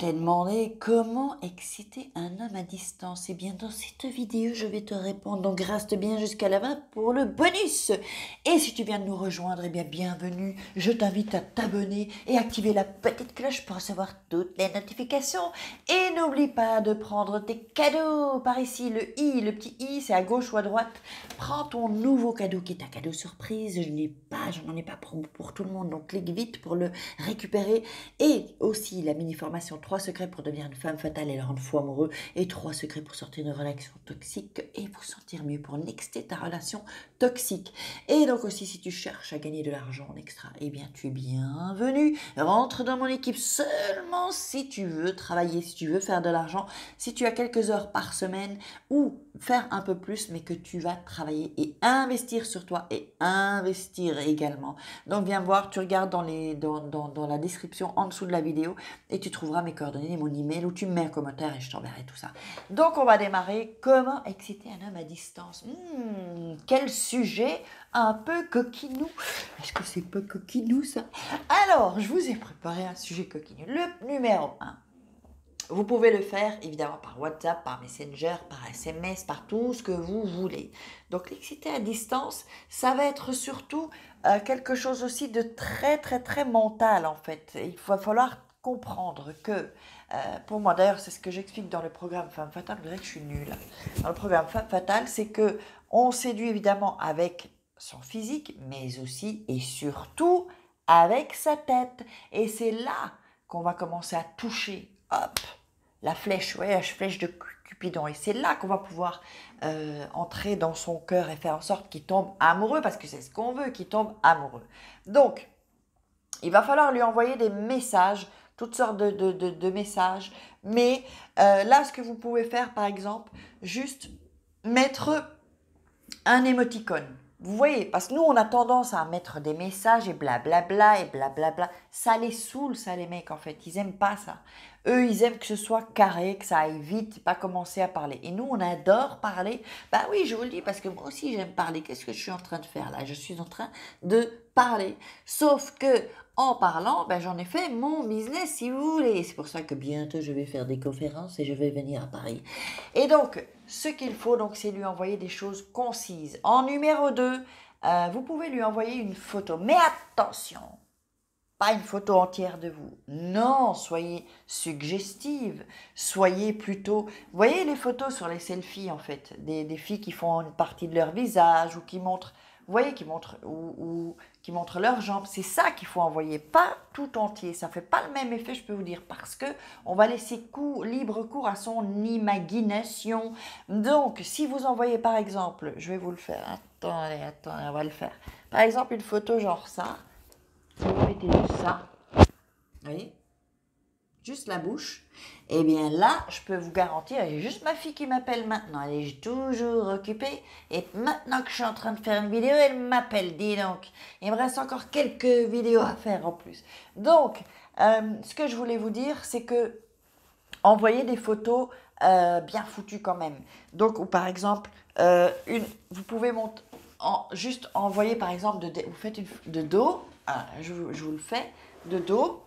t'ai demandé comment exciter un homme à distance. Eh bien, dans cette vidéo, je vais te répondre. Donc, reste bien jusqu'à la fin pour le bonus. Et si tu viens de nous rejoindre, eh bien, bienvenue. Je t'invite à t'abonner et activer la petite cloche pour recevoir toutes les notifications. Et n'oublie pas de prendre tes cadeaux par ici. Le petit i, c'est à gauche ou à droite. Prends ton nouveau cadeau qui est un cadeau surprise. Je n'en ai pas pour tout le monde. Donc, clique vite pour le récupérer. Et aussi la mini-formation 3 secrets pour devenir une femme fatale et le rendre fou amoureux. Et 3 secrets pour sortir d'une relation toxique et vous sentir mieux pour nexter ta relation toxique. Et donc aussi, si tu cherches à gagner de l'argent en extra, eh bien, tu es bienvenu. Rentre dans mon équipe seulement si tu veux travailler, si tu veux faire de l'argent, si tu as quelques heures par semaine ou faire un peu plus, mais que tu vas travailler et investir sur toi et investir également. Donc, viens voir, tu regardes dans la description en dessous de la vidéo et tu trouveras mes coordonnées et mon email où tu me mets un commentaire et je t'enverrai tout ça. Donc, on va démarrer. Comment exciter un homme à distance? Quel sujet un peu coquinou. Est-ce que c'est pas coquinou ça? Alors, je vous ai préparé un sujet coquinou. Le numéro 1. Vous pouvez le faire évidemment par WhatsApp, par Messenger, par SMS, par tout ce que vous voulez. Donc l'exciter à distance, ça va être surtout quelque chose aussi de très très très mental en fait. Il va falloir comprendre que, pour moi d'ailleurs c'est ce que j'explique dans le programme Femme Fatale, vous verrez que je suis nulle. Dans le programme Femme Fatale, c'est que on séduit évidemment avec son physique, mais aussi et surtout avec sa tête. Et c'est là qu'on va commencer à toucher, hop, la flèche, ouais, la flèche de Cupidon. Et c'est là qu'on va pouvoir entrer dans son cœur et faire en sorte qu'il tombe amoureux, parce que c'est ce qu'on veut, qu'il tombe amoureux. Donc, il va falloir lui envoyer des messages, toutes sortes de messages. Mais là, ce que vous pouvez faire, par exemple, juste mettre un émoticône. Vous voyez, parce que nous, on a tendance à mettre des messages et blablabla et blablabla. Ça les saoule, ça, les mecs, en fait. Ils aiment pas ça. Eux, ils aiment que ce soit carré, que ça aille vite, pas commencer à parler. Et nous, on adore parler. Bah oui, je vous le dis, parce que moi aussi, j'aime parler. Qu'est-ce que je suis en train de faire là? Je suis en train de parler. Sauf que, en parlant, ben, j'en ai fait mon business, si vous voulez. C'est pour ça que bientôt, je vais faire des conférences et je vais venir à Paris. Et donc, ce qu'il faut, donc, c'est lui envoyer des choses concises. En numéro 2, vous pouvez lui envoyer une photo. Mais attention, pas une photo entière de vous. Non, soyez suggestive. Soyez plutôt... Vous voyez les photos sur les selfies, en fait, des filles qui font une partie de leur visage ou qui montrent... Vous voyez, qui montrent leurs jambes. C'est ça qu'il faut envoyer, pas tout entier. Ça ne fait pas le même effet, je peux vous dire, parce que on va laisser libre cours à son imagination. Donc, si vous envoyez, par exemple, je vais vous le faire. Attendez, on va le faire. Par exemple, une photo genre ça. Vous mettez juste ça. Vous voyez? Juste la bouche, eh bien là, je peux vous garantir, j'ai juste ma fille qui m'appelle maintenant, elle est toujours occupée, et maintenant que je suis en train de faire une vidéo, elle m'appelle, dis donc. Il me reste encore quelques vidéos à faire en plus. Donc, ce que je voulais vous dire, c'est que envoyez des photos bien foutues quand même. Donc, ou par exemple, vous pouvez juste envoyer par exemple, vous faites de dos, je vous le fais, de dos.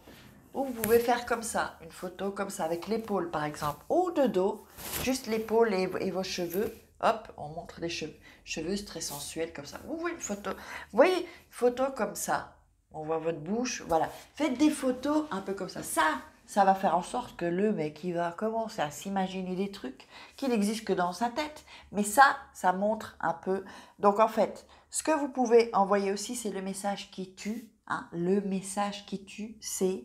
Ou vous pouvez faire comme ça, une photo comme ça, avec l'épaule par exemple, ou de dos, juste l'épaule et vos cheveux. Hop, on montre des cheveux. Cheveux, c'est très sensuel comme ça. Vous voyez une photo, vous voyez une photo comme ça. On voit votre bouche, voilà. Faites des photos un peu comme ça. Ça va faire en sorte que le mec, il va commencer à s'imaginer des trucs qui n'existent que dans sa tête. Mais ça montre un peu. Donc en fait, ce que vous pouvez envoyer aussi, c'est le message qui tue. Hein. Le message qui tue, c'est...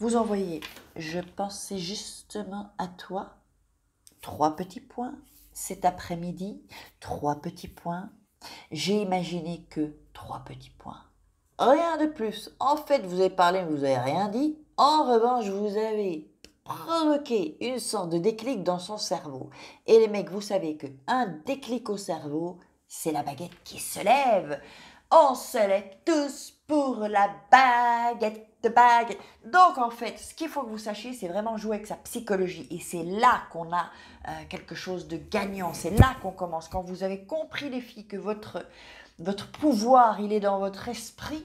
Vous envoyez, je pensais justement à toi, 3 petits points, cet après-midi, 3 petits points, j'ai imaginé que 3 petits points. Rien de plus. En fait, vous avez parlé, mais vous n'avez rien dit. En revanche, vous avez provoqué une sorte de déclic dans son cerveau. Et les mecs, vous savez qu'un déclic au cerveau, c'est la baguette qui se lève. On se lève tous pour la baguette de baguette. Donc, en fait, ce qu'il faut que vous sachiez, c'est vraiment jouer avec sa psychologie. Et c'est là qu'on a quelque chose de gagnant. C'est là qu'on commence. Quand vous avez compris, les filles, que votre pouvoir, il est dans votre esprit,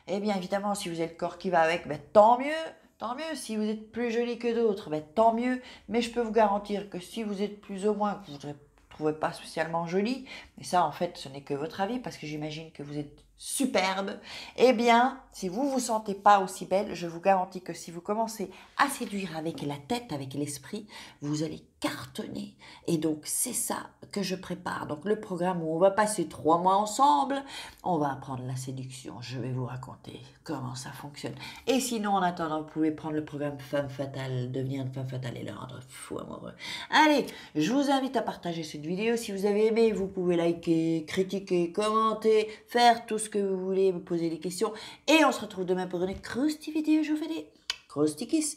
eh bien, évidemment, si vous avez le corps qui va avec, ben, tant mieux. tant mieux. Si vous êtes plus jolie que d'autres, ben, tant mieux. Mais je peux vous garantir que si vous êtes plus ou moins, que vous ne trouvez pas spécialement jolie, mais ça en fait ce n'est que votre avis parce que j'imagine que vous êtes superbe, eh bien si vous vous sentez pas aussi belle, je vous garantis que si vous commencez à séduire avec la tête, avec l'esprit, vous allez cartonner. Et donc c'est ça que je prépare. Donc le programme où on va passer 3 mois ensemble, on va apprendre la séduction. Je vais vous raconter comment ça fonctionne. Et sinon en attendant, vous pouvez prendre le programme Femme Fatale, devenir une femme fatale et le rendre fou amoureux. Allez, je vous invite à partager cette vidéo. Si vous avez aimé, vous pouvez liker, critiquer, commenter, faire tout ce que vous voulez, me poser des questions. Et on se retrouve demain pour une croustille vidéo. Je vous fais des croustilles kiss.